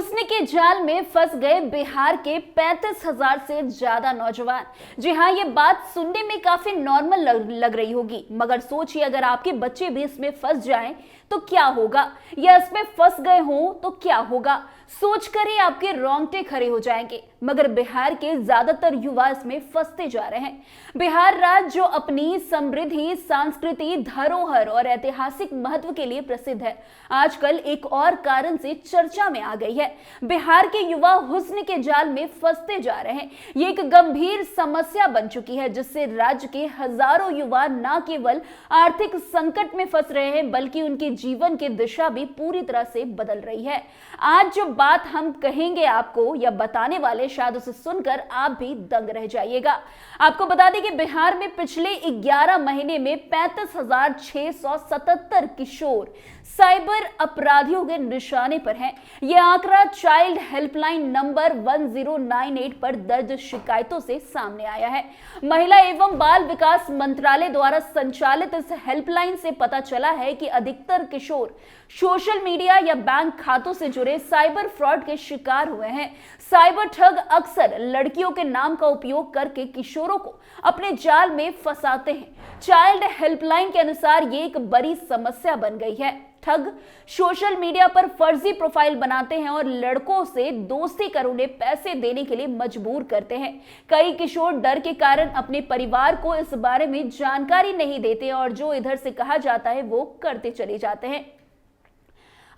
हुस्न के जाल में फंस गए बिहार के 35,000 से ज्यादा नौजवान। जी हाँ, ये बात सुनने में काफी नॉर्मल लग रही होगी, मगर सोचिए अगर आपके बच्चे भी इसमें फंस जाएं तो क्या होगा, या इसमें फंस गए हों तो क्या होगा। सोचकर ही आपके रोंगटे खड़े हो जाएंगे। मगर बिहार के ज्यादातर युवा इसमें फंसते जा रहे हैं। बिहार राज्य जो अपनी समृद्धि, सांस्कृतिक धरोहर और ऐतिहासिक महत्व के लिए प्रसिद्ध है, आजकल एक और कारण से चर्चा में आ गई है। बिहार के युवा हुस्न के जाल में फंसते जा रहे हैं। ये एक गंभीर समस्या बन चुकी है, जिससे राज्य के हजारों युवा न केवल आर्थिक संकट में फंस रहे हैं, बल्कि उनके जीवन की दिशा भी पूरी तरह से बदल रही है। आज जो बात हम कहेंगे आपको या बताने वाले, शायद उसे सुनकर आप भी दंग रह जाइएगा। आपको बता दें कि बिहार में पिछले 11 महीने में 35,677 किशोर साइबर अपराधियों के निशाने पर हैं। यह आंकड़ा चाइल्ड हेल्पलाइन नंबर 1098 पर दर्ज शिकायतों से सामने आया है। महिला एवं बाल विकास मंत्रालय द्वारा संचालित इस हेल्पलाइन से पता चला है कि अधिकतर किशोर सोशल मीडिया या बैंक खातों से जुड़े साइबर फ्रॉड के शिकार हुए हैं। साइबर ठग अक्सर लड़कियों के नाम का उपयोग करके किशोरों को अपने जाल में फंसाते हैं। चाइल्ड हेल्पलाइन के अनुसार ये एक बड़ी समस्या बन गई है। ठग सोशल मीडिया पर फर्जी प्रोफाइल बनाते हैं और लड़कों से दोस्ती कर उन्हें पैसे देने के लिए मजबूर करते हैं। कई किशोर डर के कारण अपने परिवार को इस बारे में जानकारी नहीं देते और जो इधर से कहा जाता है वो करते चले जाते हैं।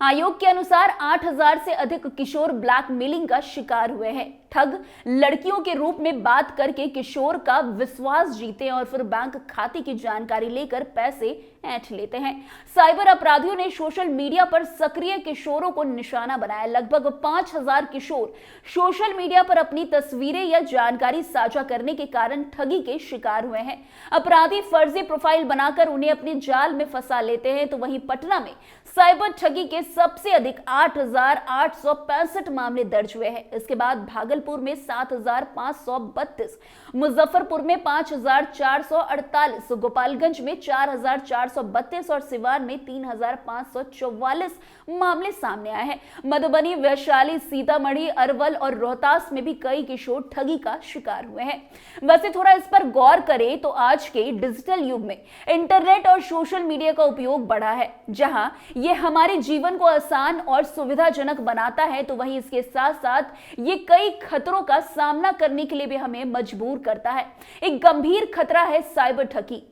आयोग के अनुसार 8,000 से अधिक किशोर ब्लैकमेलिंग का शिकार हुए हैं। ठग लड़कियों के रूप में बात करके किशोर का विश्वास जीते और फिर बैंक खाते की जानकारी लेकर पैसे ऐंठ लेते हैं। साइबर अपराधियों ने सोशल मीडिया पर सक्रिय किशोरों को निशाना बनाया। लगभग 5,000 किशोर सोशल मीडिया पर अपनी तस्वीरें या जानकारी साझा करने के कारण ठगी के शिकार हुए हैं। अपराधी फर्जी प्रोफाइल बनाकर उन्हें अपने जाल में फंसा लेते हैं। तो वहीं पटना में साइबर ठगी के सबसे अधिक 8,865 मामले दर्ज हुए हैं। इसके बाद भागलपुर में 7,532, मुजफ्फरपुर में 5,448, गोपालगंज में 4,432 और सिवान में 3,544 मामले सामने आए हैं। मधुबनी, वैशाली, सीतामढ़ी, अरवल और रोहतास में भी कई किशोर ठगी का शिकार हुए हैं। वैसे थोड़ा इस पर गौर करें तो आज के डिजिटल युग में इंटरनेट और सोशल मीडिया का उपयोग बढ़ा है। जहां ये हमारे जीवन को आसान और सुविधाजनक बनाता है, तो वहीं इसके साथ साथ ये कई खतरों का सामना करने के लिए भी हमें मजबूर करता है। एक गंभीर खतरा है साइबर ठगी,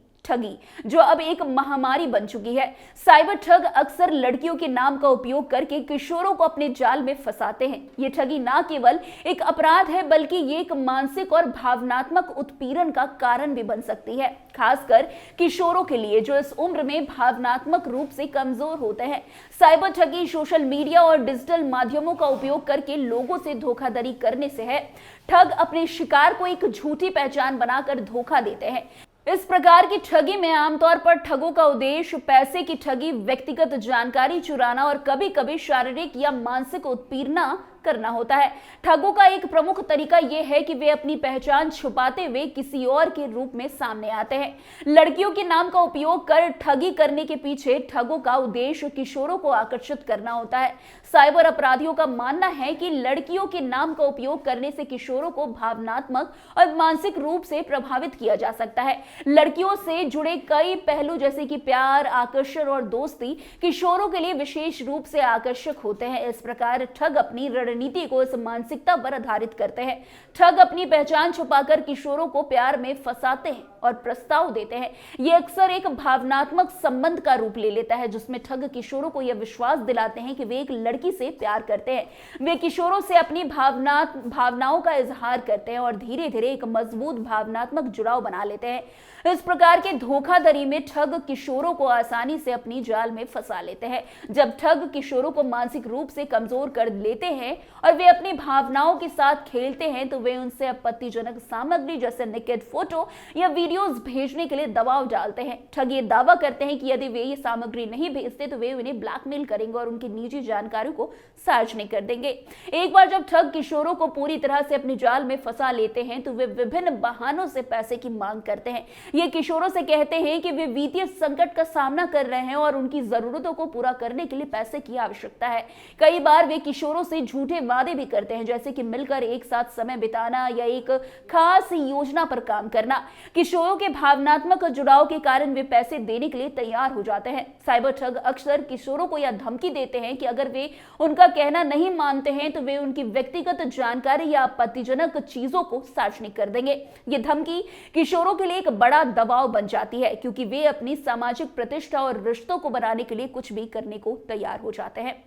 जो अब एक महामारी बन चुकी है। साइबर ठग अक्सर लड़कियों के नाम का उपयोग करके किशोरों को अपने जाल में फंसाते हैं। ये ठगी ना केवल एक अपराध है, बल्कि ये एक मानसिक और भावनात्मक उत्पीड़न का कारण भी बन सकती है, खासकर किशोरों के लिए जो इस उम्र में भावनात्मक रूप से कमजोर होते हैं। साइबर ठगी सोशल मीडिया और डिजिटल माध्यमों का उपयोग करके लोगों से धोखाधड़ी करने से है। ठग अपने शिकार को एक झूठी पहचान बनाकर धोखा देते हैं। इस प्रकार की ठगी में आमतौर पर ठगों का उद्देश्य पैसे की ठगी, व्यक्तिगत जानकारी चुराना और कभी कभी शारीरिक या मानसिक उत्पीड़ना करना होता है। ठगों का एक प्रमुख तरीका यह है कि वे अपनी पहचान छुपाते हुए किसी और के रूप में सामने आते हैं। लड़कियों के नाम का उपयोग कर ठगी करने के पीछे ठगों का उद्देश्य किशोरों को आकर्षित करना होता है। साइबर अपराधियों का मानना है कि लड़कियों के नाम का उपयोग करने से किशोरों को भावनात्मक और मानसिक रूप से प्रभावित किया जा सकता है। लड़कियों से जुड़े कई पहलू जैसे कि प्यार, आकर्षण और दोस्ती किशोरों के लिए विशेष रूप से आकर्षक होते हैं। इस प्रकार ठग अपनी रणनीति को इस मानसिकता पर आधारित करते हैं। ठग अपनी पहचान छुपाकर किशोरों को प्यार में फंसाते हैं और प्रस्ताव देते हैं। यह अक्सर एक भावनात्मक संबंध का रूप ले लेता है, जिसमें ठग किशोरों को यह विश्वास दिलाते हैं कि वे एक लड़की से प्यार करते हैं। वे किशोरों से अपनी भावनाओं का इजहार करते हैं और धीरे धीरे एक मजबूत भावनात्मक जुड़ाव बना लेते हैं। इस प्रकार के धोखाधड़ी में ठग किशोरों को आसानी से अपनी जाल में फंसा लेते हैं। जब ठग किशोरों को मानसिक रूप से कमजोर कर लेते हैं और वे अपनी भावनाओं के साथ खेलते हैं, तो वे उनसे आपत्तिजनक सामग्री जैसे नेकेड फोटो या वीडियोस भेजने के लिए दबाव डालते हैं। ठग ये दावा करते हैं कि यदि वे ये सामग्री नहीं भेजते तो वे उन्हें ब्लैकमेल करेंगे और उनकी निजी जानकारी को सार्वजनिक कर देंगे। एक बार जब ठग किशोरों को पूरी तरह से अपने जाल में फंसा लेते हैं, तो वे विभिन्न बहानों से पैसे की मांग करते हैं। ये किशोरों से कहते हैं कि वे वित्तीय संकट का सामना कर रहे हैं और उनकी जरूरतों को पूरा करने के लिए पैसे की आवश्यकता है। कई बार वे किशोरों से झूठे झूठे वादे भी करते हैं, जैसे कि मिलकर एक साथ समय बिताना या एक खास योजना पर काम करना। किशोरों के भावनात्मक जुड़ाव के कारण वे पैसे देने के लिए तैयार हो जाते हैं। साइबर ठग अक्सर किशोरों को यह धमकी देते हैं कि अगर वे उनका कहना नहीं मानते हैं तो वे उनकी व्यक्तिगत जानकारी या आपत्तिजनक चीजों को सार्वजनिक कर देंगे। ये धमकी किशोरों के लिए एक बड़ा दबाव बन जाती है, क्योंकि वे अपनी सामाजिक प्रतिष्ठा और रिश्तों को बनाने के लिए कुछ भी करने को तैयार हो जाते हैं।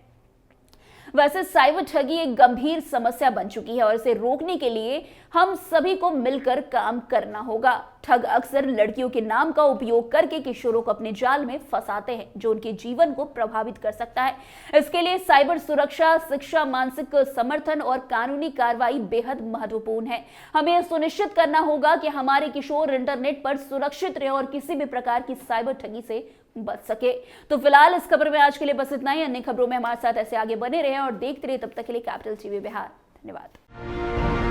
वैसे साइबर ठगी एक गंभीर समस्या बन चुकी है और इसे रोकने के लिए हम सभी को मिलकर काम करना होगा। ठग अक्सर लड़कियों के नाम का उपयोग करके किशोरों को अपने जाल में फंसाते हैं, जो उनके जीवन को प्रभावित कर सकता है। इसके लिए साइबर सुरक्षा, शिक्षा, मानसिक समर्थन और कानूनी कार्रवाई बेहद महत्वपूर्ण है। हमें यह सुनिश्चित करना होगा कि हमारे किशोर इंटरनेट पर सुरक्षित रहे और किसी भी प्रकार की साइबर ठगी से बच सके। तो फिलहाल इस खबर में आज के लिए बस इतना ही। अन्य खबरों में हमारे साथ ऐसे आगे बने रहे और देखते रहे। तब तक के लिए कैपिटल टीवी बिहार। धन्यवाद।